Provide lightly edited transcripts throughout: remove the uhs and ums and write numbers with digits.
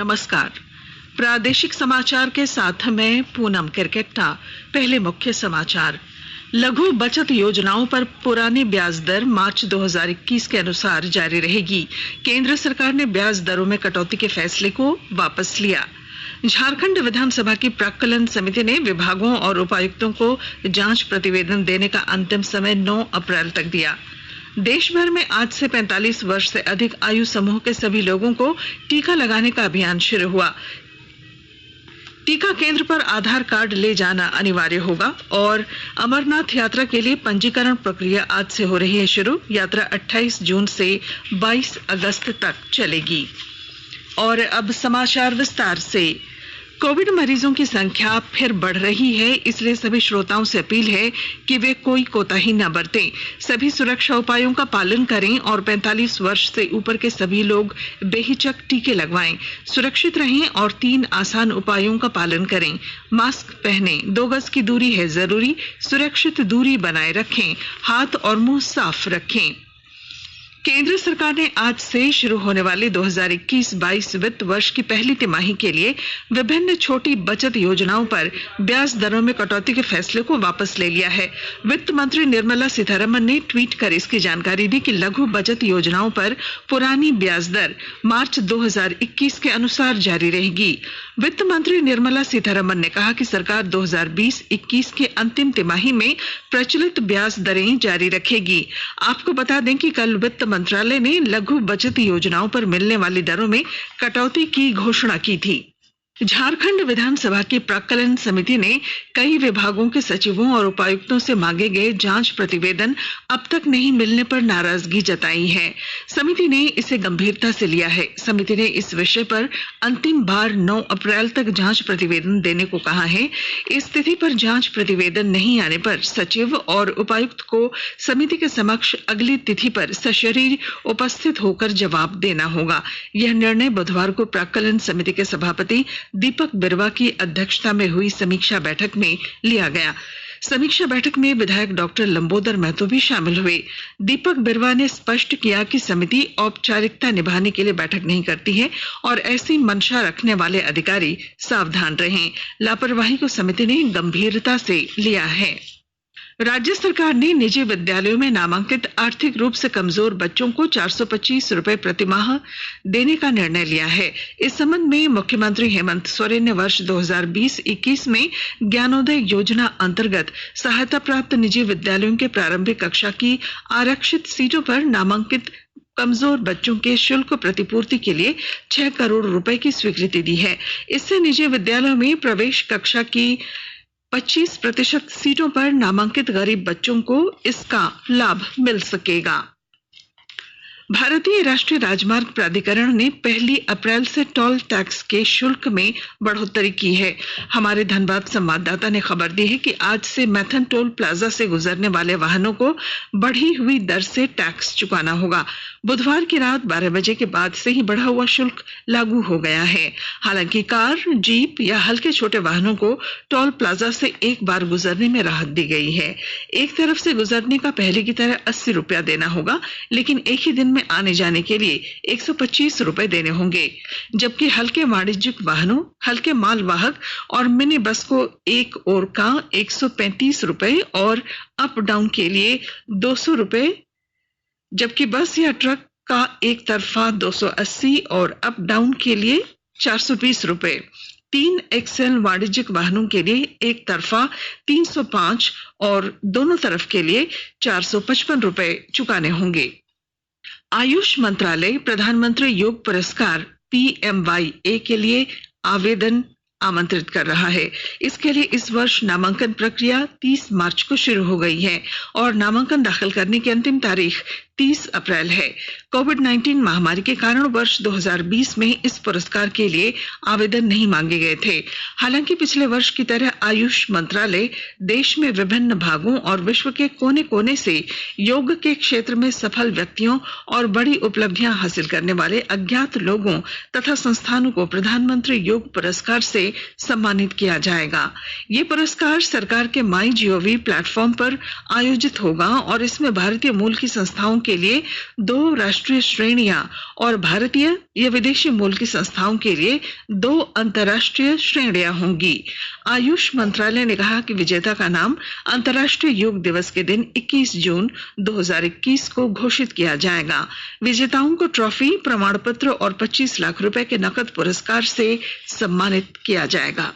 नमस्कार। प्रादेशिक समाचार के साथ मैं पूनम किरकेट्टा। पहले मुख्य समाचार। लघु बचत योजनाओं पर पुरानी ब्याज दर मार्च 2021 के अनुसार जारी रहेगी। केंद्र सरकार ने ब्याज दरों में कटौती के फैसले को वापस लिया। झारखंड विधानसभा की प्राक्कलन समिति ने विभागों और उपायुक्तों को जांच प्रतिवेदन देने का अंतिम समय 9 अप्रैल तक दिया। देश भर में आज से 45 वर्ष से अधिक आयु समूह के सभी लोगों को टीका लगाने का अभियान शुरू हुआ। टीका केंद्र पर आधार कार्ड ले जाना अनिवार्य होगा और अमरनाथ यात्रा के लिए पंजीकरण प्रक्रिया आज से हो रही है शुरू। यात्रा 28 जून से 22 अगस्त तक चलेगी। और अब समाचार विस्तार से। कोविड मरीजों की संख्या फिर बढ़ रही है, इसलिए सभी श्रोताओं से अपील है कि वे कोई कोताही न बरतें, सभी सुरक्षा उपायों का पालन करें और 45 वर्ष से ऊपर के सभी लोग बेहिचक टीके लगवाएं। सुरक्षित रहें और 3 आसान उपायों का पालन करें। मास्क पहनें, 2 गज की दूरी है जरूरी, सुरक्षित दूरी बनाए रखें, हाथ और मुंह साफ रखें। केंद्र सरकार ने आज से शुरू होने वाले 2021-22 वित्त वर्ष की पहली तिमाही के लिए विभिन्न छोटी बचत योजनाओं पर ब्याज दरों में कटौती के फैसले को वापस ले लिया है। वित्त मंत्री निर्मला सीतारमण ने ट्वीट कर इसकी जानकारी दी कि लघु बचत योजनाओं पर पुरानी ब्याज दर मार्च 2021 के अनुसार जारी रहेगी। वित्त मंत्री निर्मला सीतारमण ने कहा कि सरकार 2020-21 के अंतिम तिमाही में प्रचलित ब्याज दरें जारी रखेगी। आपको बता दें कि कल वित्त मंत्रालय ने लघु बचत योजनाओं पर मिलने वाली दरों में कटौती की घोषणा की थी। झारखंड विधानसभा की प्राक्कलन समिति ने कई विभागों के सचिवों और उपायुक्तों से मांगे गए जांच प्रतिवेदन अब तक नहीं मिलने पर नाराजगी जताई है। समिति ने इसे गंभीरता से लिया है। समिति ने इस विषय पर अंतिम बार 9 अप्रैल तक जांच प्रतिवेदन देने को कहा है। इस तिथि पर जांच प्रतिवेदन नहीं आने पर सचिव और उपायुक्त को समिति के समक्ष अगली तिथि पर सशरीर उपस्थित होकर जवाब देना होगा। यह निर्णय बुधवार को प्राक्कलन समिति के सभापति दीपक बिरवा की अध्यक्षता में हुई समीक्षा बैठक में लिया गया। समीक्षा बैठक में विधायक डॉक्टर लंबोदर महतो भी शामिल हुए। दीपक बिरवा ने स्पष्ट किया कि समिति औपचारिकता निभाने के लिए बैठक नहीं करती है और ऐसी मंशा रखने वाले अधिकारी सावधान रहें। लापरवाही को समिति ने गंभीरता से लिया है। राज्य सरकार ने निजी विद्यालयों में नामांकित आर्थिक रूप से कमजोर बच्चों को 425 रुपए प्रतिमाह देने का निर्णय लिया है। इस संबंध में मुख्यमंत्री हेमंत सोरेन ने वर्ष 2020-21 में ज्ञानोदय योजना अंतर्गत सहायता प्राप्त निजी विद्यालयों के प्रारंभिक कक्षा की आरक्षित सीटों पर नामांकित कमजोर बच्चों के शुल्क प्रतिपूर्ति के लिए 6 करोड़ रुपए की स्वीकृति दी है। इससे निजी विद्यालयों में प्रवेश कक्षा की 25% सीटों पर नामांकित गरीब बच्चों को इसका लाभ मिल सकेगा। भारतीय राष्ट्रीय राजमार्ग प्राधिकरण ने 1 अप्रैल से टोल टैक्स के शुल्क में बढ़ोतरी की है। हमारे धनबाद संवाददाता ने खबर दी है कि आज से मैथन टोल प्लाजा से गुजरने वाले वाहनों को बढ़ी हुई दर से टैक्स चुकाना होगा। बुधवार की रात 12 बजे के बाद से ही बढ़ा हुआ शुल्क लागू हो गया है। हालांकि कार, जीप या हल्के छोटे वाहनों को टोल प्लाजा से एक बार गुजरने में राहत दी गई है। एक तरफ से गुजरने का पहले की तरह 80 रुपया देना होगा, लेकिन एक ही दिन में आने जाने के लिए 125 रुपए देने होंगे। जबकि हल्के वाणिज्यिक वाहनों, हल्के माल वाहक और मिनी बस को एक ओर का 135 रुपए और अप डाउन के लिए 200 रुपए, जबकि बस या ट्रक का एक तरफा 280 और अप डाउन के लिए 420 रुपए। 3 एक्सएल वाणिज्यिक वाहनों के लिए एक तरफा 305 और दोनों तरफ के लिए 455 रुपए चुकाने होंगे। आयुष मंत्रालय प्रधानमंत्री योग पुरस्कार PMYA के लिए आवेदन आमंत्रित कर रहा है। इसके लिए इस वर्ष नामांकन प्रक्रिया 30 मार्च को शुरू हो गई है और नामांकन दाखिल करने की अंतिम तारीख 30 अप्रैल है। कोविड-19 महामारी के कारण वर्ष 2020 में इस पुरस्कार के लिए आवेदन नहीं मांगे गए थे। हालांकि पिछले वर्ष की तरह आयुष मंत्रालय देश में विभिन्न भागों और विश्व के कोने कोने से योग के क्षेत्र में सफल व्यक्तियों और बड़ी उपलब्धियां हासिल करने वाले अज्ञात लोगों तथा संस्थानों को प्रधानमंत्री योग पुरस्कार से सम्मानित किया जाएगा। ये पुरस्कार सरकार के MyGov प्लेटफॉर्म पर आयोजित होगा और इसमें भारतीय मूल की संस्थाओं के लिए 2 राष्ट्रीय श्रेणियां और भारतीय या विदेशी मूल की संस्थाओं के लिए 2 अंतर्राष्ट्रीय श्रेणियां होंगी। आयुष मंत्रालय ने कहा कि विजेता का नाम अंतर्राष्ट्रीय योग दिवस के दिन 21 जून 2021 को घोषित किया जाएगा। विजेताओं को ट्रॉफी, प्रमाण पत्र और 25 लाख रुपए के नकद पुरस्कार से सम्मानित किया जाएगा।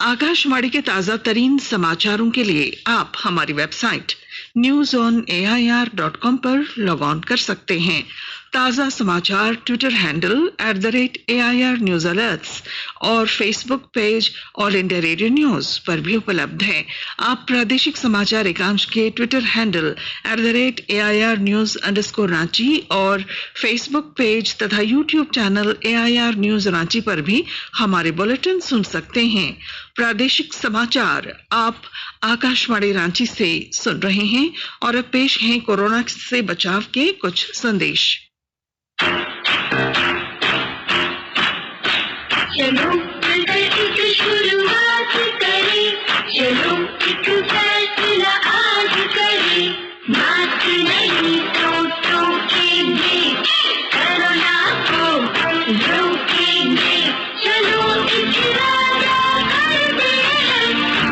आकाशवाणी के ताजा तरीन समाचारों के लिए आप हमारी वेबसाइट newsonair.com पर लॉग ऑन कर सकते हैं। ताजा समाचार Twitter handle @AIR News Alerts और Facebook page all India radio news पर भी उपलब्ध है। आप प्रादेशिक समाचार एकांश के ट्विटर हैंडल @AIR News_Ranchi और फेसबुक पेज तथा YouTube channel AIR News Ranchi पर भी हमारे बुलेटिन सुन सकते हैं। प्रादेशिक समाचार आप आकाशवाणी रांची से सुन रहे हैं और अब पेश हैं कोरोना से बचाव के कुछ संदेश। चलो मिलकर शुरुआत करें, चलो एक फैसला आज करें, मास्क नहीं तो टोकेंगे, कोरोना को रोकेंगे, चलो एक वादा करते हैं,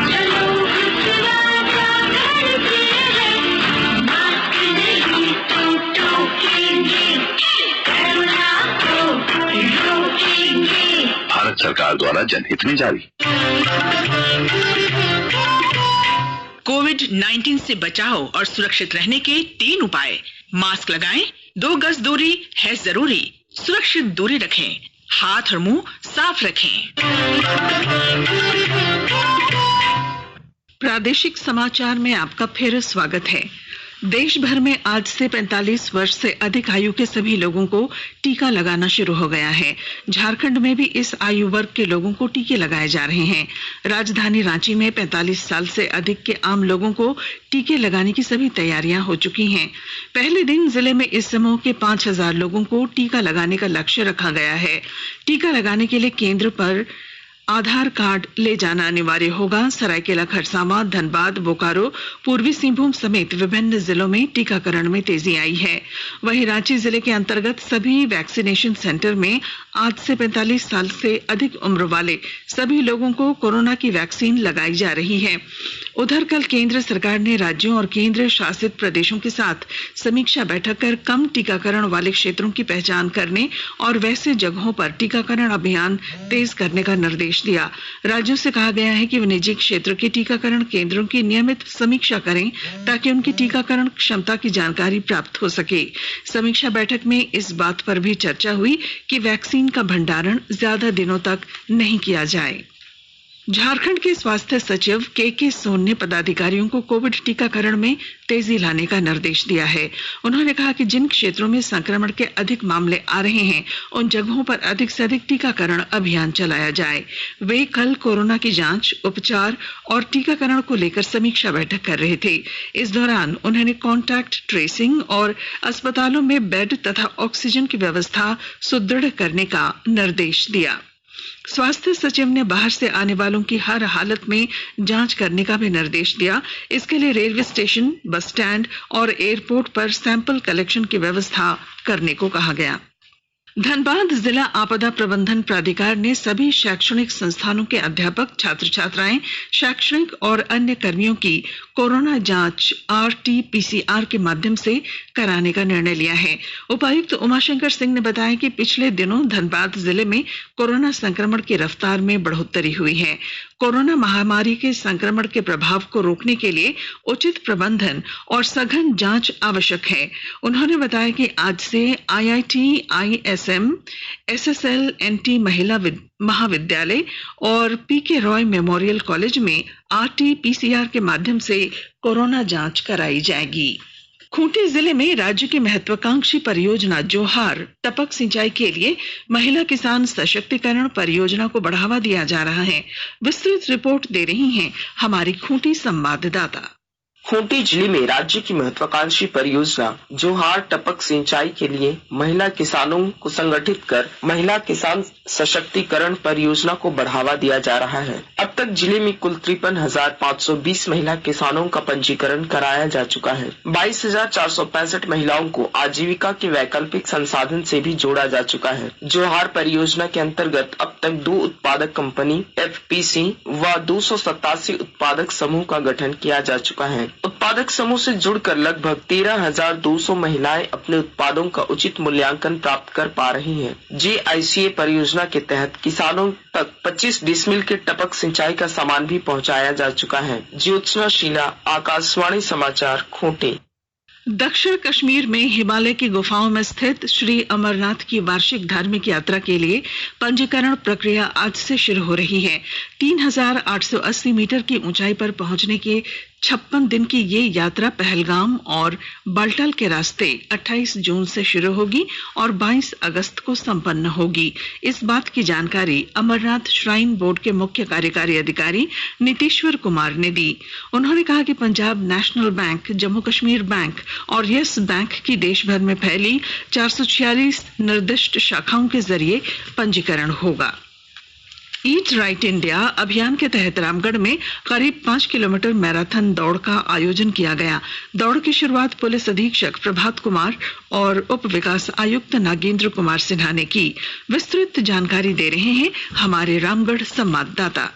चलो एक वादा करते हैं, मास्क नहीं तो टोकेंगे, कोरोना को रोकेंगे। भारत सरकार द्वारा जनहित में जारी। कोविड-19 से बचाव और सुरक्षित रहने के 3 उपाय। मास्क लगाएं, 2 गज दूरी है जरूरी, सुरक्षित दूरी रखें, हाथ और मुंह साफ रखें। प्रादेशिक समाचार में आपका फिर स्वागत है। देश भर में आज से 45 वर्ष से अधिक आयु के सभी लोगों को टीका लगाना शुरू हो गया है। झारखंड में भी इस आयु वर्ग के लोगों को टीके लगाए जा रहे हैं। राजधानी रांची में 45 साल से अधिक के आम लोगों को टीके लगाने की सभी तैयारियां हो चुकी हैं। पहले दिन जिले में इस समूह के 5000 लोगों को टीका लगाने का लक्ष्य रखा गया है। टीका लगाने के लिए केंद्र पर आधार कार्ड ले जाना अनिवार्य होगा। सरायकेला खरसावां, धनबाद, बोकारो, पूर्वी सिंहभूम समेत विभिन्न जिलों में टीकाकरण में तेजी आई है। वहीं रांची जिले के अंतर्गत सभी वैक्सीनेशन सेंटर में आज से 45 साल से अधिक उम्र वाले सभी लोगों को कोरोना की वैक्सीन लगाई जा रही है। उधर कल केंद्र सरकार ने राज्यों और केंद्र शासित प्रदेशों के साथ समीक्षा बैठक कर कम टीकाकरण वाले क्षेत्रों की पहचान करने और वैसे जगहों पर टीकाकरण अभियान तेज करने का निर्देश दिया। राज्यों से कहा गया है कि वे निजी क्षेत्र के टीकाकरण केंद्रों की नियमित समीक्षा करें ताकि उनकी टीकाकरण क्षमता की जानकारी प्राप्त हो सके। समीक्षा बैठक में इस बात पर भी चर्चा हुई कि वैक्सीन का भंडारण ज्यादा दिनों तक नहीं किया जाए। झारखंड के स्वास्थ्य सचिव के सोन ने पदाधिकारियों को कोविड टीकाकरण में तेजी लाने का निर्देश दिया है। उन्होंने कहा कि जिन क्षेत्रों में संक्रमण के अधिक मामले आ रहे हैं उन जगहों पर अधिक से अधिक टीकाकरण अभियान चलाया जाए। वे कल कोरोना की जांच, उपचार और टीकाकरण को लेकर समीक्षा बैठक कर रहे थे। इस दौरान उन्होंने कॉन्टैक्ट ट्रेसिंग और अस्पतालों में बेड तथा ऑक्सीजन की व्यवस्था सुदृढ़ करने का निर्देश दिया। स्वास्थ्य सचिव ने बाहर से आने वालों की हर हालत में जांच करने का भी निर्देश दिया। इसके लिए रेलवे स्टेशन, बस स्टैंड और एयरपोर्ट पर सैंपल कलेक्शन की व्यवस्था करने को कहा गया। धनबाद जिला आपदा प्रबंधन प्राधिकार ने सभी शैक्षणिक संस्थानों के अध्यापक, छात्र छात्राएं, शैक्षणिक और अन्य कर्मियों की कोरोना जांच RT-PCR के माध्यम से कराने का निर्णय लिया है। उपायुक्त उमाशंकर सिंह ने बताया कि पिछले दिनों धनबाद जिले में कोरोना संक्रमण की रफ्तार में बढ़ोतरी हुई है। कोरोना महामारी के संक्रमण के प्रभाव को रोकने के लिए उचित प्रबंधन और सघन जांच आवश्यक है। उन्होंने बताया कि आज से IIT, ISM, SSL, NT महिला महाविद्यालय और PK रॉय मेमोरियल कॉलेज में RT-PCR के माध्यम से कोरोना जांच कराई जाएगी। खूंटी जिले में राज्य की महत्वाकांक्षी परियोजना जोहार टपक सिंचाई के लिए महिला किसान सशक्तिकरण परियोजना को बढ़ावा दिया जा रहा है। विस्तृत रिपोर्ट दे रही हैं हमारी खूंटी संवाददाता। खूंटी जिले में राज्य की महत्वाकांक्षी परियोजना जोहार टपक सिंचाई के लिए महिला किसानों को संगठित कर महिला किसान सशक्तिकरण परियोजना को बढ़ावा दिया जा रहा है। अब तक जिले में कुल 53,520 महिला किसानों का पंजीकरण कराया जा चुका है। 22,465 महिलाओं को आजीविका के वैकल्पिक संसाधन से भी जोड़ा जा चुका है। जोहार परियोजना के अंतर्गत अब तक 2 उत्पादक कंपनी FPC व 287 उत्पादक समूह का गठन किया जा चुका है। उत्पादक समूह से जुड़कर लगभग 13,200 महिलाएं अपने उत्पादों का उचित मूल्यांकन प्राप्त कर पा रही हैं। JICA परियोजना के तहत किसानों तक 25 डिसमिल के टपक सिंचाई का सामान भी पहुंचाया जा चुका है। ज्योत्सना शीला, आकाशवाणी समाचार, खूंटी। दक्षिण कश्मीर में हिमालय की गुफाओं में स्थित श्री अमरनाथ की वार्षिक धार्मिक यात्रा के लिए पंजीकरण प्रक्रिया आज से शुरू हो रही है। 3,880 मीटर की ऊंचाई पर पहुंचने के 56 दिन की ये यात्रा पहलगाम और बाल्टाल के रास्ते 28 जून से शुरू होगी और 22 अगस्त को संपन्न होगी। इस बात की जानकारी अमरनाथ श्राइन बोर्ड के मुख्य कार्यकारी अधिकारी नीतीश्वर कुमार ने दी। उन्होंने कहा कि Punjab national bank, Jammu Kashmir bank और यस बैंक की देश भर में फैली 446 निर्दिष्ट शाखाओं के जरिए पंजीकरण होगा। ईट राइट इंडिया अभियान के तहत रामगढ़ में करीब 5 किलोमीटर मैराथन दौड़ का आयोजन किया गया। दौड़ की शुरुआत पुलिस अधीक्षक प्रभात कुमार और उप विकास आयुक्त नागेंद्र कुमार सिन्हा ने की। विस्तृत जानकारी दे रहे हैं हमारे रामगढ़ संवाददाता।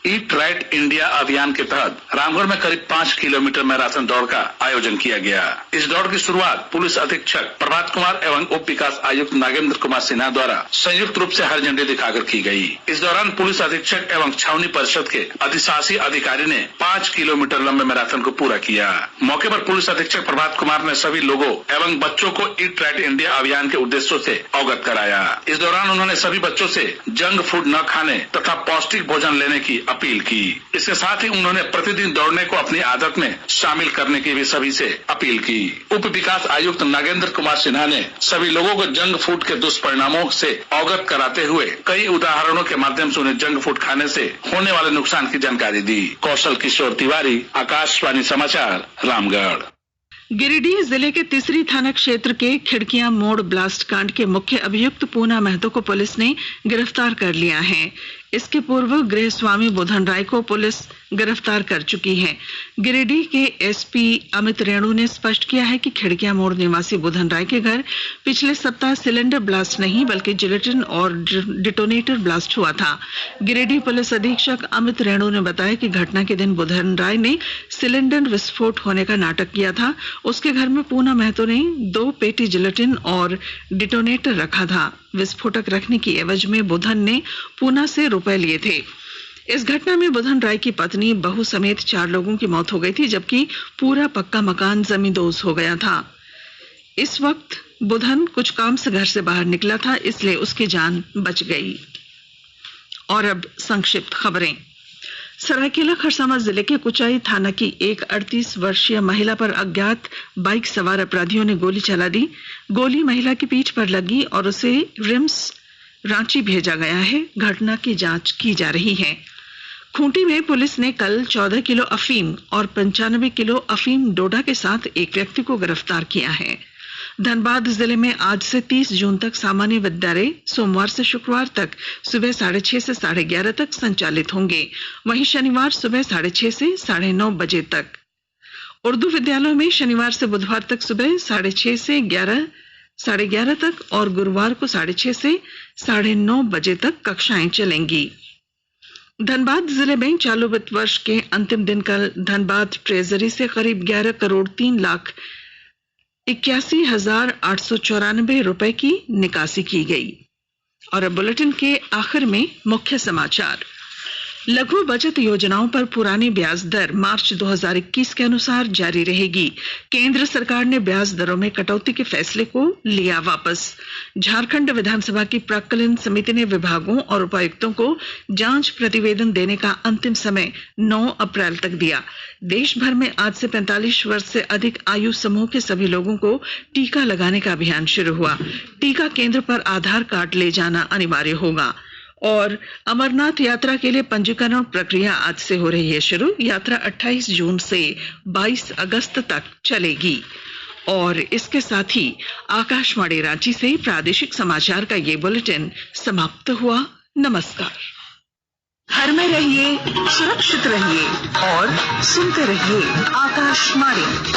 ईट राइट इंडिया अभियान के तहत रामगढ़ में करीब 5 किलोमीटर मैराथन दौड़ का आयोजन किया गया। इस दौड़ की शुरुआत पुलिस अधीक्षक प्रभात कुमार एवं उप विकास आयुक्त नागेंद्र कुमार सिन्हा द्वारा संयुक्त रूप से हरी झंडी दिखाकर की गई। इस दौरान पुलिस अधीक्षक एवं छावनी परिषद के अधिशासी अधिकारी ने 5 किलोमीटर लंबे मैराथन को पूरा किया। मौके पर पुलिस अधीक्षक प्रभात कुमार ने सभी लोगों एवं बच्चों को ईट राइट इंडिया अभियान के उद्देश्यों से अवगत कराया। इस दौरान उन्होंने सभी बच्चों से जंक फूड न खाने तथा पौष्टिक भोजन लेने की अपील की। इसके साथ ही उन्होंने प्रतिदिन दौड़ने को अपनी आदत में शामिल करने की भी सभी से अपील की। उप विकास आयुक्त नागेंद्र कुमार सिन्हा ने सभी लोगों को जंक फूड के दुष्परिणामों से अवगत कराते हुए कई उदाहरणों के माध्यम से उन्हें जंक फूड खाने से होने वाले नुकसान की जानकारी दी। कौशल किशोर तिवारी, आकाशवाणी समाचार, रामगढ़। गिरिडीह जिले के तीसरी थाना क्षेत्र के खिड़कियां मोड़ ब्लास्ट कांड के मुख्य अभियुक्त पूना महतो को पुलिस ने गिरफ्तार कर लिया है। इसके पूर्व गृह स्वामी बुधन राय को पुलिस गिरफ्तार कर चुकी है। गिरिडीह के एसपी अमित रेणु ने स्पष्ट किया है कि खिड़कियां मोड़ निवासी बुधन राय के घर पिछले सप्ताह सिलेंडर ब्लास्ट नहीं बल्कि जिलेटिन और डिटोनेटर ब्लास्ट हुआ था। गिरिडीह पुलिस अधीक्षक अमित रेणु ने बताया कि घटना के दिन बुधन राय ने सिलेंडर विस्फोट होने का नाटक किया था। उसके घर में पूना महतो ने 2 पेटी जिलेटिन और डिटोनेटर रखा था। विस्फोटक रखने की एवज में बुधन ने पूना से रुपए लिए थे। इस घटना में बुधन राय की पत्नी, बहू समेत 4 लोगों की मौत हो गई थी, जबकि पूरा पक्का मकान जमींदोज हो गया था। इस वक्त बुधन कुछ काम से घर से बाहर निकला था, इसलिए उसकी जान बच गई। और अब संक्षिप्त खबरें। सरायकेला खरसावां जिले के कुचाई थाना की एक 38 वर्षीय महिला पर अज्ञात बाइक सवार अपराधियों ने गोली चला दी। गोली महिला की पीठ पर लगी और उसे रिम्स रांची भेजा गया है। घटना की जांच की जा रही है। खूंटी में पुलिस ने कल 14 किलो अफीम और 95 किलो अफीम डोडा के साथ एक व्यक्ति को गिरफ्तार किया है। धनबाद जिले में आज से 30 जून तक सामान्य विद्यालय सोमवार से शुक्रवार तक सुबह 6:30 से 11:30 तक संचालित होंगे। वहीं शनिवार सुबह 6:30 से 9:30 बजे तक। उर्दू विद्यालयों में शनिवार से बुधवार तक सुबह 6:30 से 11:30 तक और गुरुवार को 6:30 से 9:30 बजे तक कक्षाएं चलेंगी। धनबाद जिले में चालू वित्त वर्ष के अंतिम दिन कल धनबाद ट्रेजरी से करीब 11 करोड़ 3 लाख 81,894 रुपए की निकासी की गई। और अब बुलेटिन के आखिर में मुख्य समाचार। लघु बचत योजनाओं पर पुरानी ब्याज दर मार्च 2021 के अनुसार जारी रहेगी। केंद्र सरकार ने ब्याज दरों में कटौती के फैसले को लिया वापस। झारखंड विधानसभा की प्राक्कलन समिति ने विभागों और उपायुक्तों को जांच प्रतिवेदन देने का अंतिम समय 9 अप्रैल तक दिया। देश भर में आज से 45 वर्ष से अधिक आयु समूह के सभी लोगों को टीका लगाने का अभियान शुरू हुआ। टीका केंद्र पर आधार कार्ड ले जाना अनिवार्य होगा। और अमरनाथ यात्रा के लिए पंजीकरण प्रक्रिया आज से हो रही है शुरू। यात्रा 28 जून से 22 अगस्त तक चलेगी। और इसके साथ ही आकाशवाणी रांची से प्रादेशिक समाचार का ये बुलेटिन समाप्त हुआ। नमस्कार। घर में रहिए, सुरक्षित रहिए और सुनते रहिए आकाशवाणी।